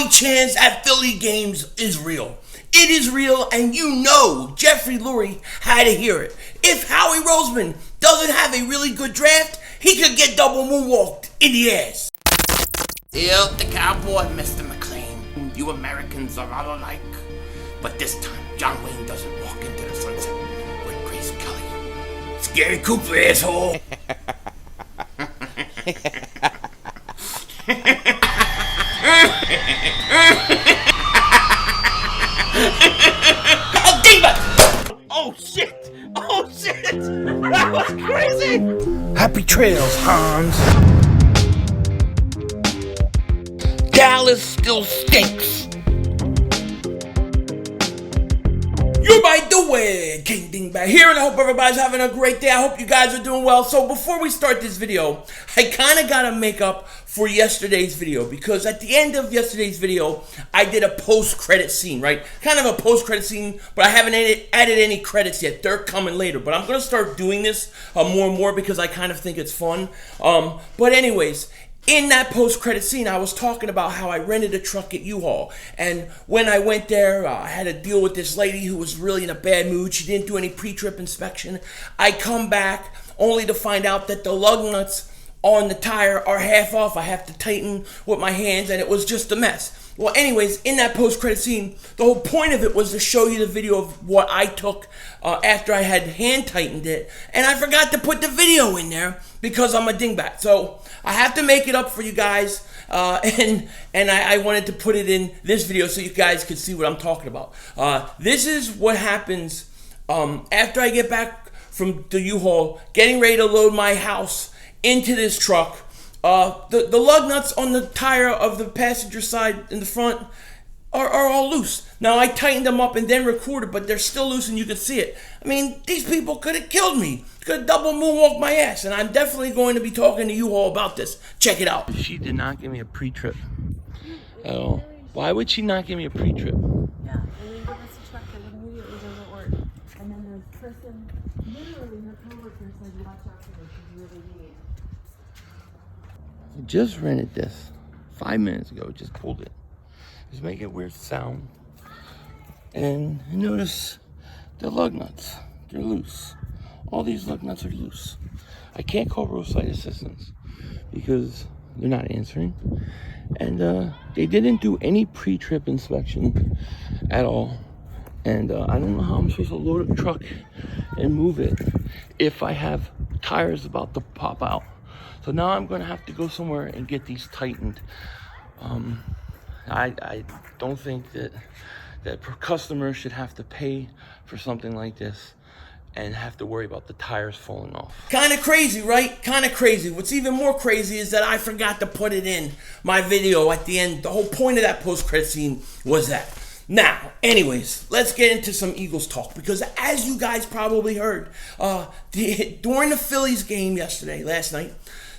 Howie Chants at Philly games is real. It is real, and you know Jeffrey Lurie had to hear it. If Howie Roseman doesn't have a really good draft, he could get double moonwalked in the ass. Still the cowboy, Mr. McLean. You Americans are all alike. But this time, John Wayne doesn't walk into the sunset with Grace Kelly. Scary Cooper, asshole. Oh, Dingbat! Oh, shit! Oh, shit! That was crazy! Happy trails, Hans. Dallas still stinks. You're by the way, King Dingbat here, and I hope everybody's having a great day. I hope you guys are doing well. So before we start this video, I kind of got to make up for yesterday's video, because at the end of yesterday's video, I did a post-credit scene, right? Kind of a post-credit scene, but I haven't added any credits yet. They're coming later, but I'm going to start doing this more and more because I kind of think it's fun. But anyways, in that post-credit scene, I was talking about how I rented a truck at U-Haul. And when I went there, I had to deal with this lady who was really in a bad mood. She didn't do any pre-trip inspection. I come back only to find out that the lug nuts on the tire are half off. I have to tighten with my hands, and it was just a mess. Well, anyways, in that post-credit scene, the whole point of it was to show you the video of what I took after I had hand tightened it. And I forgot to put the video in there because I'm a dingbat. So I have to make it up for you guys, and I wanted to put it in this video so you guys could see what I'm talking about. This is what happens after I get back from the U-Haul, getting ready to load my house into this truck. The lug nuts on the tire of the passenger side in the front are all loose. Now, I tightened them up and then recorded, but they're still loose and you can see it. I mean, these people could have killed me. Could have double moonwalked my ass, and I'm definitely going to be talking to you all about this. Check it out. She did not give me a pre-trip at all. Why would she not give me a pre-trip? Yeah, and then give us a truck that immediately doesn't work. And then the person, literally her coworker said, watch out for this, she's really neat. I just rented this 5 minutes ago, just pulled it. Just make a weird sound. And notice the lug nuts, they're loose. All these lug nuts are loose. I can't call roadside assistance because they're not answering. And they didn't do any pre-trip inspection at all. And I don't know how I'm supposed to load a truck and move it if I have tires about to pop out. So now I'm going to have to go somewhere and get these tightened. I don't think that customers should have to pay for something like this and have to worry about the tires falling off. Kind of crazy, right? Kind of crazy. What's even more crazy is that I forgot to put it in my video at the end. The whole point of that post-credit scene was that. Now, anyways, let's get into some Eagles talk, because as you guys probably heard, during the Phillies game last night,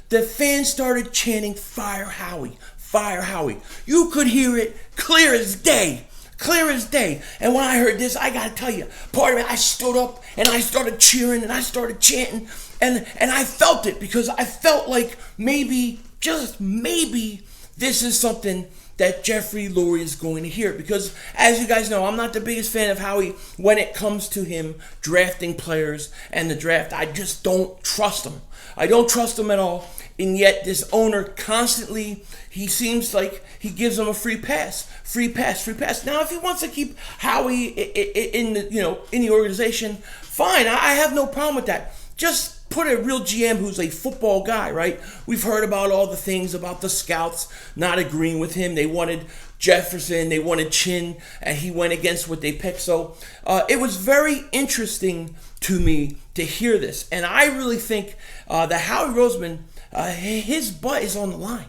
the fans started chanting, "Fire Howie, fire Howie." You could hear it clear as day. Clear as day. And when I heard this, I gotta tell you, part of it, I stood up and I started cheering and I started chanting, and I felt it, because I felt like maybe, just maybe, this is something that Jeffrey Lurie is going to hear. Because as you guys know, I'm not the biggest fan of Howie when it comes to him drafting players and the draft. I just don't trust him. I don't trust him at all. And yet this owner constantly, he seems like he gives him a free pass. Free pass, free pass. Now, if he wants to keep Howie in the organization, fine. I have no problem with that. Just put a real GM who's a football guy, right? We've heard about all the things about the scouts not agreeing with him. They wanted Jefferson, they wanted Chin, and he went against what they picked. So it was very interesting to me to hear this. And I really think that Howie Roseman, his butt is on the line.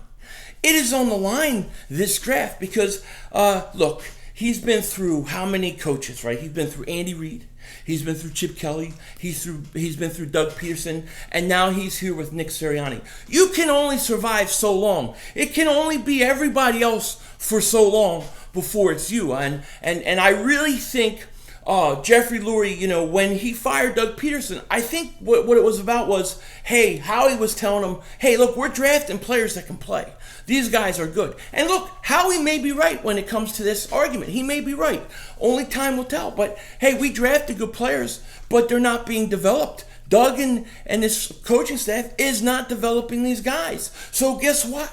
It is on the line this draft because, look, he's been through how many coaches, right? He's been through Andy Reid. He's been through Chip Kelly. He's been through Doug Peterson. And now he's here with Nick Ceriani. You can only survive so long. It can only be everybody else for so long before it's you. And I really think Jeffrey Lurie, when he fired Doug Peterson, I think what it was about was, hey, Howie was telling him, hey, look, we're drafting players that can play. These guys are good. And look, Howie may be right when it comes to this argument. He may be right. Only time will tell. But hey, we drafted good players, but they're not being developed. Doug and this coaching staff is not developing these guys. So guess what?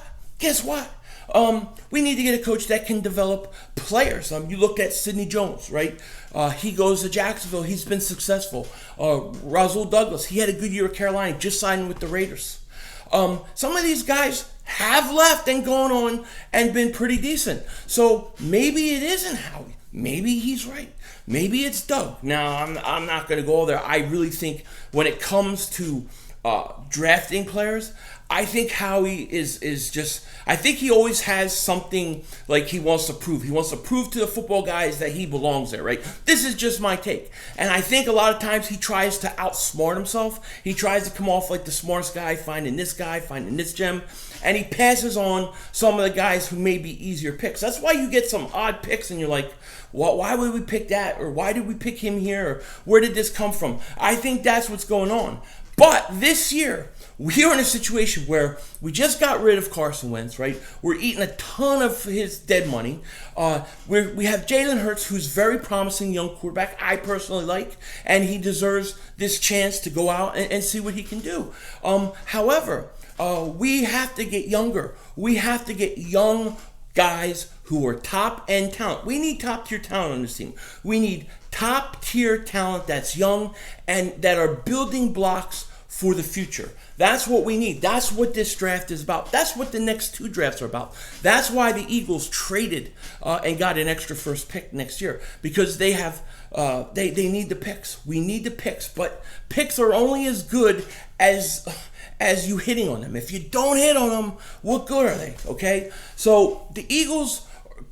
We need to get a coach that can develop players. You look at Sidney Jones, right? He goes to Jacksonville. He's been successful. Rasul Douglas, he had a good year at Carolina, just signed with the Raiders. Some of these guys have left and gone on and been pretty decent. So maybe it isn't Howie. Maybe he's right. Maybe it's Doug. Now, I'm not going to go there. I really think when it comes to drafting players, I think Howie is just, I think he always has something like he wants to prove. He wants to prove to the football guys that he belongs there, right? This is just my take. And I think a lot of times he tries to outsmart himself. He tries to come off like the smartest guy, finding this gem. And he passes on some of the guys who may be easier picks. That's why you get some odd picks and you're like, well, why would we pick that? Or why did we pick him here? Or where did this come from? I think that's what's going on. But this year, we are in a situation where we just got rid of Carson Wentz, right? We're eating a ton of his dead money. We have Jalen Hurts, who's very promising young quarterback. I personally like, and he deserves this chance to go out and see what he can do. However, we have to get younger. We have to get young guys who are top-end talent. We need top-tier talent on this team. We need top-tier talent that's young and that are building blocks for the future. That's what we need. That's what this draft is about. That's what the next two drafts are about. That's why the Eagles traded and got an extra first pick next year, because they have they need the picks. We need the picks, but picks are only as good as you hitting on them. If you don't hit on them, what good are they? Okay, so the Eagles,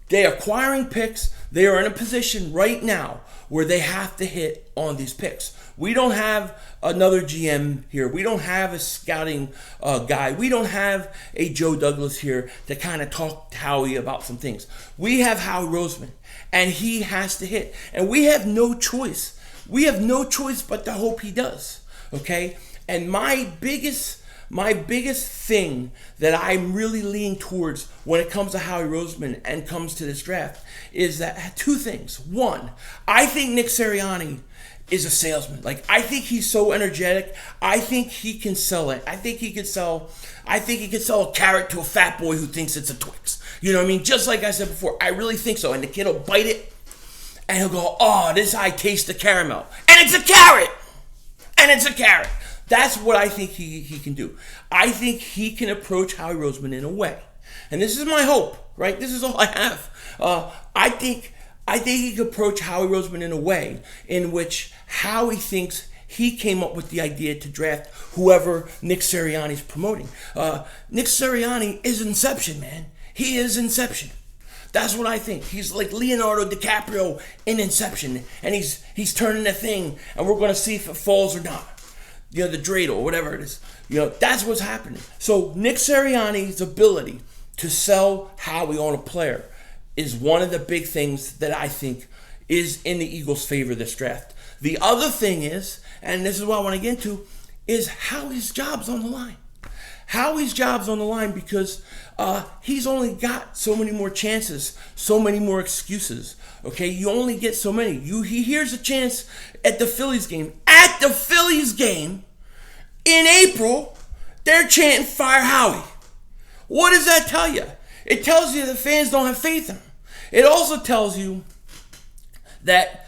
they're acquiring picks. They are in a position right now where they have to hit on these picks. We don't have another GM here. We don't have a scouting guy. We don't have a Joe Douglas here to kind of talk to Howie about some things. We have Howie Roseman, and he has to hit. And we have no choice. We have no choice but to hope he does. Okay? And my biggest thing that I'm really leaning towards when it comes to Howie Roseman and comes to this draft is that two things. One, I think Nick Sirianni is a salesman. Like, I think he's so energetic. I think he can sell it. I think he could sell a carrot to a fat boy who thinks it's a Twix. You know what I mean? Just like I said before, I really think so. And the kid will bite it and he'll go, oh, this I taste the caramel. And it's a carrot! And it's a carrot. That's what I think he can do. I think he can approach Howie Roseman in a way. And this is my hope, right? This is all I have. I think he can approach Howie Roseman in a way in which Howie thinks he came up with the idea to draft whoever Nick Sirianni's promoting. Nick Sirianni is Inception, man. He is Inception. That's what I think. He's like Leonardo DiCaprio in Inception, and he's turning the thing, and we're going to see if it falls or not. You know, the dreidel or whatever it is. You know, that's what's happening. So Nick Sirianni's ability to sell Howie on a player is one of the big things that I think is in the Eagles' favor this draft. The other thing is, and this is what I want to get into, is Howie's job's on the line. Howie's job's on the line because he's only got so many more chances, so many more excuses. Okay, you only get so many. He hears a chance at the Phillies game. At the Phillies game in April, they're chanting "Fire Howie." What does that tell you? It tells you the fans don't have faith in him. It also tells you that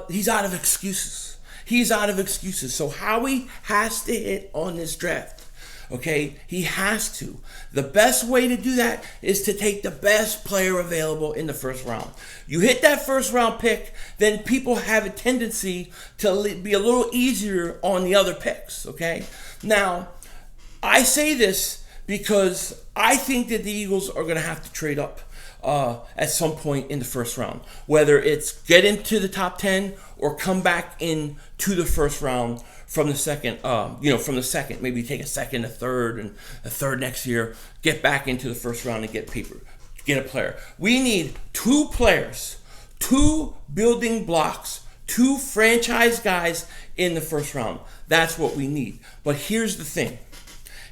he's out of excuses. He's out of excuses. So Howie has to hit on this draft. Okay, he has to. The best way to do that is to take the best player available in the first round. You hit that first round pick, then people have a tendency to be a little easier on the other picks. Okay, now I say this because I think that the Eagles are going to have to trade up at some point in the first round, whether it's get into the top 10 or come back into the first round from the second, maybe take a second, a third, and a third next year, get back into the first round and get a player. We need two players, two building blocks, two franchise guys in the first round. That's what we need. But here's the thing.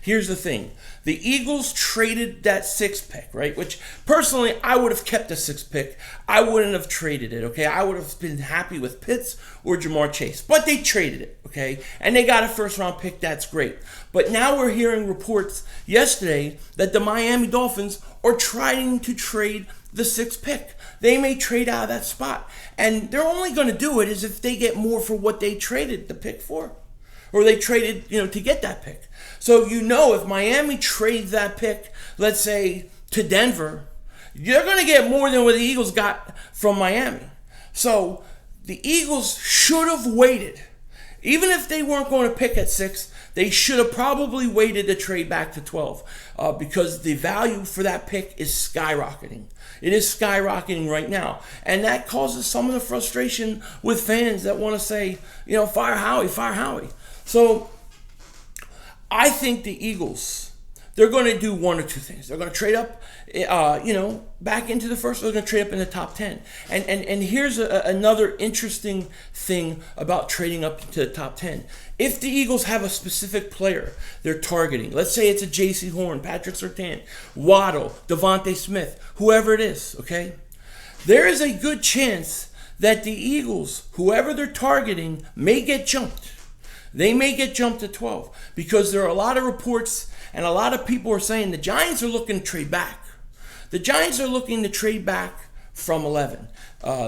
Here's the thing. The Eagles traded that 6th pick, right? Which, personally, I would have kept the 6th pick. I wouldn't have traded it, okay? I would have been happy with Pitts or Jamar Chase. But they traded it, okay? And they got a first-round pick. That's great. But now we're hearing reports yesterday that the Miami Dolphins are trying to trade the 6th pick. They may trade out of that spot. And they're only going to do it is if they get more for what they traded the pick for. Or they traded, to get that pick. So, if Miami trades that pick, let's say, to Denver, you're going to get more than what the Eagles got from Miami. So, the Eagles should have waited. Even if they weren't going to pick at 6, they should have probably waited to trade back to 12 because the value for that pick is skyrocketing. It is skyrocketing right now. And that causes some of the frustration with fans that want to say, fire Howie, fire Howie. So I think the Eagles, they're going to do one or two things. They're going to trade up, back into the first. They're going to trade up in the top 10. And here's another interesting thing about trading up to the top 10. If the Eagles have a specific player they're targeting, let's say it's a J.C. Horn, Patrick Surtain, Waddle, Devontae Smith, whoever it is, okay? There is a good chance that the Eagles, whoever they're targeting, may get jumped. They may get jumped to 12 because there are a lot of reports and a lot of people are saying the Giants are looking to trade back. The Giants are looking to trade back from 11.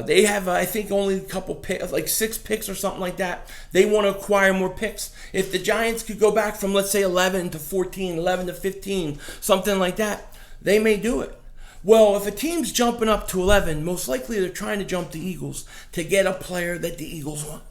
They have, I think, only a couple picks, like 6 picks or something like that. They want to acquire more picks. If the Giants could go back from, let's say, 11 to 14, 11 to 15, something like that, they may do it. Well, if a team's jumping up to 11, most likely they're trying to jump the Eagles to get a player that the Eagles want.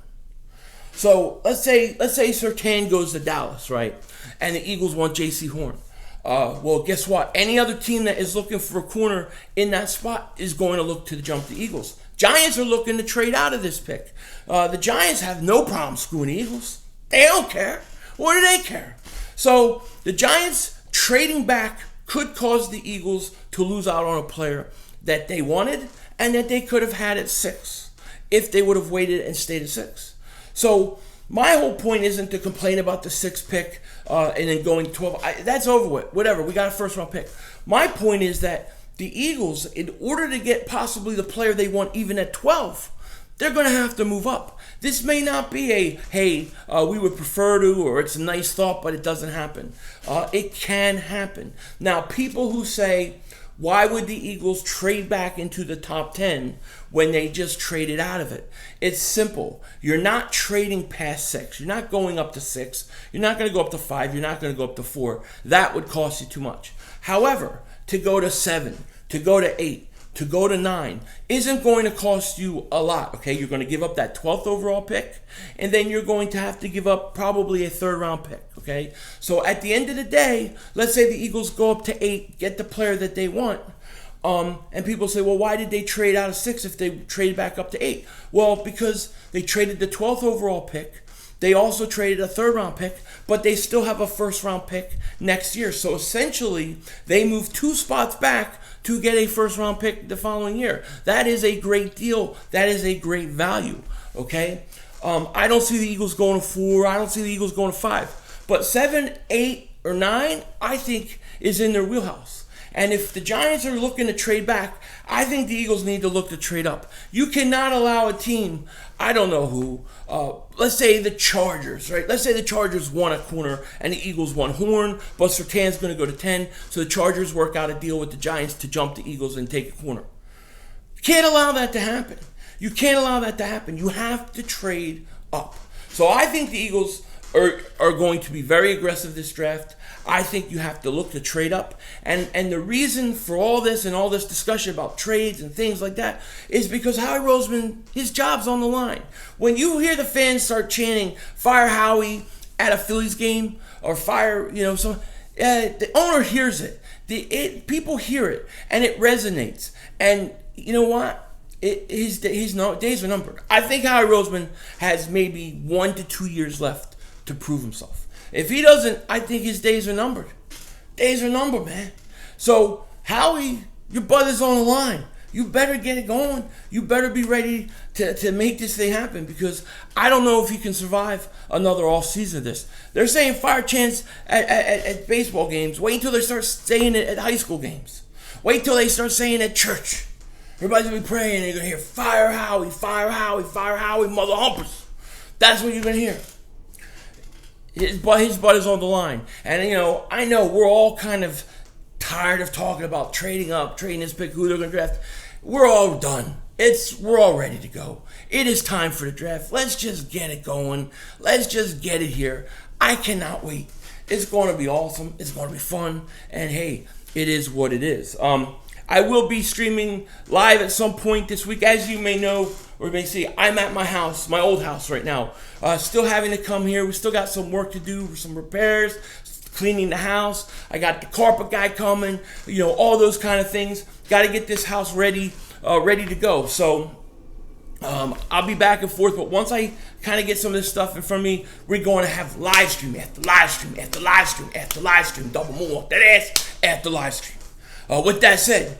So let's say Surtain goes to Dallas, right? And the Eagles want J.C. Horn. Well, guess what? Any other team that is looking for a corner in that spot is going to look to jump the Eagles. Giants are looking to trade out of this pick. The Giants have no problem screwing the Eagles. They don't care. What do they care? So the Giants trading back could cause the Eagles to lose out on a player that they wanted and that they could have had at 6 if they would have waited and stayed at 6. So my whole point isn't to complain about the 6th pick and then going 12. That's over with. Whatever. We got a first-round pick. My point is that the Eagles, in order to get possibly the player they want even at 12, they're going to have to move up. This may not be we would prefer to, or it's a nice thought, but it doesn't happen. It can happen. Now, people who say, why would the Eagles trade back into the top 10 when they just traded out of it? It's simple. You're not trading past 6. You're not going up to 6. You're not going to go up to 5. You're not going to go up to 4. That would cost you too much. However, to go to 7, to go to 8, to go to 9 isn't going to cost you a lot, okay? You're going to give up that 12th overall pick, and then you're going to have to give up probably a 3rd round pick, okay? So at the end of the day, let's say the Eagles go up to 8, get the player that they want, and people say, well, why did they trade out of 6 if they traded back up to 8? Well, because they traded the 12th overall pick. They also traded a 3rd round pick, but they still have a 1st round pick next year. So essentially, they moved 2 spots back to get a 1st round pick the following year. That is a great deal. That is a great value, okay? I don't see the Eagles going to 4. I don't see the Eagles going to 5. But 7, 8, or 9, I think, is in their wheelhouse. And if the Giants are looking to trade back, I think the Eagles need to look to trade up. You cannot allow a team, I don't know who, let's say the Chargers, right? Let's say the Chargers won a corner and the Eagles won Horn, but Surtain's going to go to 10, so the Chargers work out a deal with the Giants to jump the Eagles and take a corner. You can't allow that to happen. You can't allow that to happen. You have to trade up. So I think the Eagles are going to be very aggressive this draft. I think you have to look to trade up. And the reason for all this and all this discussion about trades and things like that is because Howie Roseman, his job's on the line. When you hear the fans start chanting, fire Howie at a Phillies game, or fire, the owner hears it. People hear it, and it resonates. And you know what? His days are numbered. I think Howie Roseman has maybe 1 to 2 years left to prove himself. If he doesn't, I think his days are numbered. Days are numbered, man. So, Howie, your brother's on the line. You better get it going. You better be ready to make this thing happen, because I don't know if you can survive another off season of this. They're saying fire chants at baseball games. Wait until they start saying it at high school games. Wait till they start saying it at church. Everybody's going to be praying and you're going to hear fire Howie, fire Howie, fire Howie, mother humpers. That's what you're going to hear. His butt is on the line. And, I know we're all kind of tired of talking about trading up, trading this pick, who they're going to draft. We're all done. We're all ready to go. It is time for the draft. Let's just get it going. Let's just get it here. I cannot wait. It's going to be awesome. It's going to be fun. And hey, it is what it is. I will be streaming live at some point this week. As you may know, or may see, I'm at my house, my old house right now. Still having to come here. We still got some work to do, some repairs, cleaning the house. I got the carpet guy coming, all those kind of things. Got to get this house ready to go. So I'll be back and forth, but once I kind of get some of this stuff in front of me, we're going to have live stream after live stream after live stream after live stream. Double Moonwalker that ass after live stream. With that said,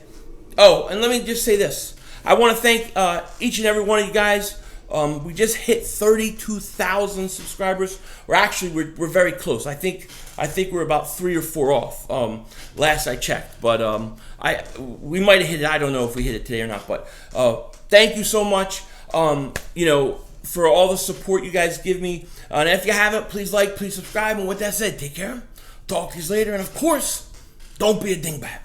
and let me just say this. I want to thank each and every one of you guys. We just hit 32,000 subscribers. We're very close. I think we're about 3 or 4 off. Last I checked, but we might have hit it. I don't know if we hit it today or not. But thank you so much. For all the support you guys give me. And if you haven't, please like, please subscribe. And with that said, take care. Talk to you later. And of course, don't be a dingbat.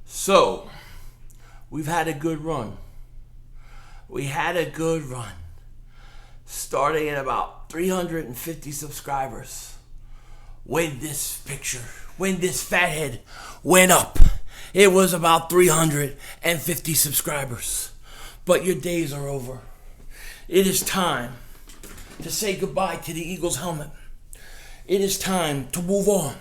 So, we've had a good run. Starting at about 350 subscribers. When this fathead went up, it was about 350 subscribers. But your days are over. It is time to say goodbye to the Eagles helmet. It is time to move on,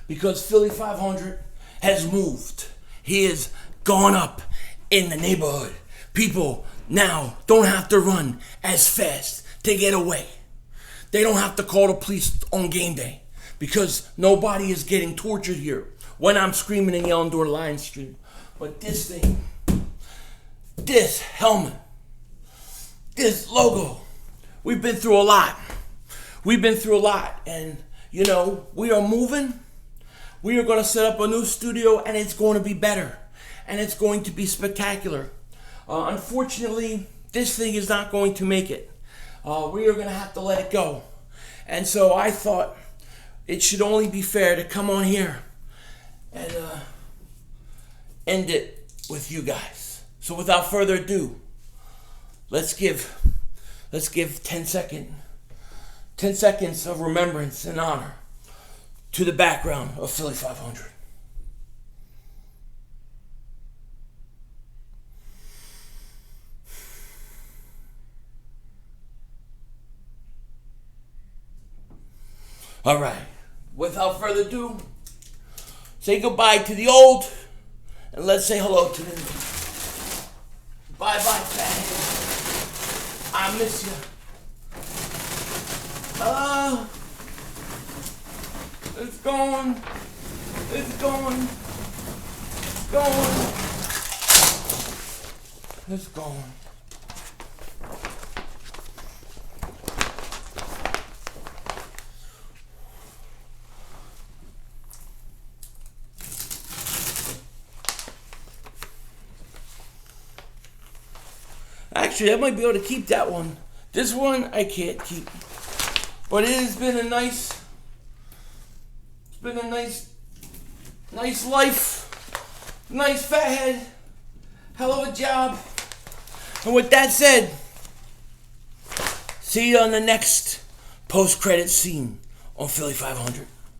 because Philly 500 has moved. He has gone up in the neighborhood. People now don't have to run as fast to get away. They don't have to call the police on game day, because nobody is getting tortured here when I'm screaming and yelling during the live stream. But this thing, this helmet, this logo, we've been through a lot. And, we are moving. We are going to set up a new studio, and it's going to be better. And it's going to be spectacular. Unfortunately, this thing is not going to make it. We are going to have to let it go. And so I thought it should only be fair to come on here and end it with you guys. So without further ado, let's give 10 seconds of remembrance and honor to the background of Philly 500. All right, without further ado, say goodbye to the old, and let's say hello to the new. Bye-bye, fathead. I miss you. It's going. Actually, I might be able to keep that one. This one I can't keep. But it has been a nice life. Nice fathead. Hell of a job. And with that said, see you on the next post-credit scene on Philly 500.